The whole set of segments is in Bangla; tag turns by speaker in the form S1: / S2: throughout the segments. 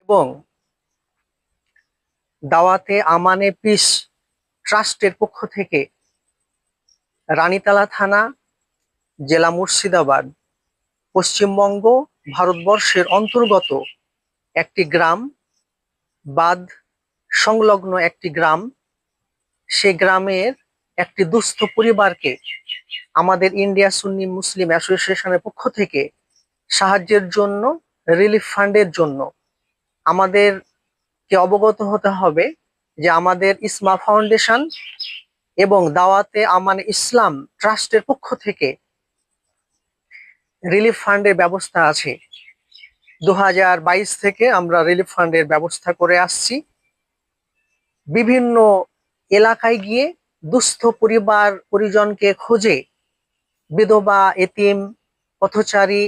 S1: এবং দাওয়াতে আমানে পিস ট্রাস্টের পক্ষ থেকে রানীতলা থানা, জেলা মুর্শিদাবাদ, পশ্চিমবঙ্গ, ভারতবর্ষের অন্তর্গত একটি গ্রাম, বাঁধ সংলগ্ন একটি গ্রাম, সে গ্রামের একটি দুস্থ পরিবারকে আমাদের ইন্ডিয়া সুন্নি মুসলিম অ্যাসোসিয়েশনের পক্ষ থেকে সাহায্যের জন্য, রিলিফ ফান্ডের জন্য আমাদেরকে অবগত হতে হবে যে আমাদের ইসমা ফাউন্ডেশন এবং দাওয়াতে আমান ইসলাম ট্রাস্টের পক্ষ থেকে রিলিফ ফান্ডের ব্যবস্থা আছে। 2022 থেকে আমরা রিলিফ ফান্ডের ব্যবস্থা করে আসছি। বিভিন্ন এলাকায় গিয়ে দুস্থ পরিবার পরিজনকে খুঁজে, বিধবা, এতিম, পথচারী,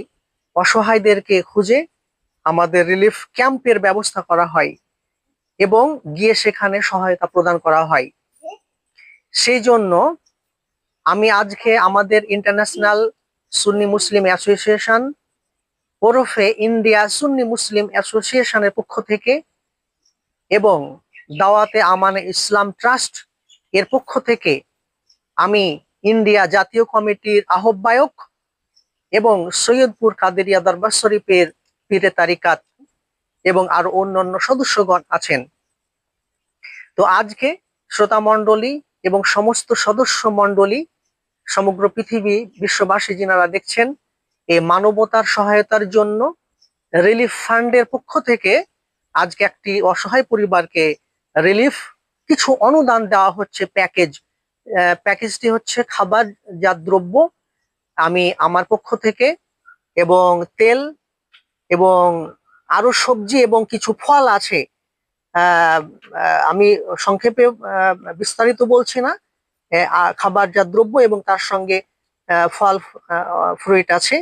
S1: অসহায়দেরকে খুঁজে আমাদের রিলিফ ক্যাম্পের ব্যবস্থা করা হয় এবং গিয়ে সেখানে সহায়তা প্রদান করা হয়। সেই জন্য আমি আজকে আমাদের ইন্টারন্যাশনাল সুন্নি মুসলিম অ্যাসোসিয়েশন ওরফে ইন্ডিয়া সুন্নি মুসলিম অ্যাসোসিয়েশনের পক্ষ থেকে এবং দাওয়াতে আমানে ইসলাম ট্রাস্ট এর পক্ষ থেকে আমি ইন্ডিয়া জাতীয় কমিটির আহ্বায়ক এবং সৈয়দপুর কাদেরিয়া দরবার শরীফের পীরে তারিকাত এবং আরো অন্যান্য সদস্যগণ আছেন। তো আজকে শ্রোতা মণ্ডলী এবং সমস্ত সদস্য মণ্ডলী, সমগ্র পৃথিবী, বিশ্ববাসী যিনারা দেখছেন, এই মানবতার সহায়তার জন্য রিলিফ ফান্ডের পক্ষ থেকে আজকে একটি অসহায় পরিবারকে রিলিফ কিছু অনুদান দেওয়া হচ্ছে। প্যাকেজটি হচ্ছে খাবার জাত দ্রব্য, আমি আমার পক্ষ থেকে, এবং তেল এবং আরো সবজি এবং কিছু ফল আছে। আমি সংক্ষেপে বিস্তারিত বলছি না। খাবার জাত দ্রব্য এবং তার সঙ্গে ফল ফ্রুইট আছে,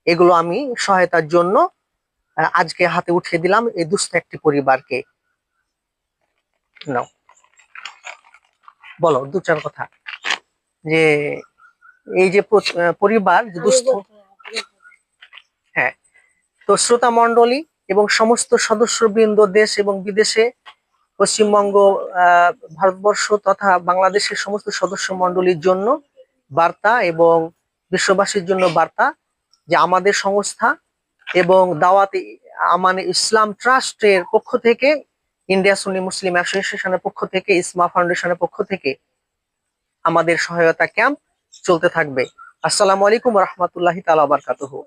S1: এগুলো আমি সহায়তার জন্য আজকে হাতে উঠিয়ে দিলাম এই দুস্থ একটি পরিবারকে। নাও, বলো দু চার কথা, যে এই যে পরিবার দুস্থ। হ্যাঁ, তো শ্রোতা মণ্ডলী এবং সমস্ত সদস্যবৃন্দ, দেশ এবং বিদেশে, পশ্চিমবঙ্গ, ভারতবর্ষ তথা বাংলাদেশের সমস্ত সদস্য মণ্ডলীর জন্য বার্তা এবং বিশ্ববাসীর জন্য বার্তা যে আমাদের সংস্থা এবং দাওয়াতে আমানে ইসলাম ট্রাস্টের পক্ষ থেকে, ইন্ডিয়া সুন্নি মুসলিম অ্যাসোসিয়েশনের পক্ষ থেকে, ইসমা ফাউন্ডেশনের পক্ষ থেকে আমাদের সহায়তা ক্যাম্প চলতে থাকবে। আসসালামু আলাইকুম ওয়া রাহমাতুল্লাহি তাআলা ওয়া বারাকাতুহু।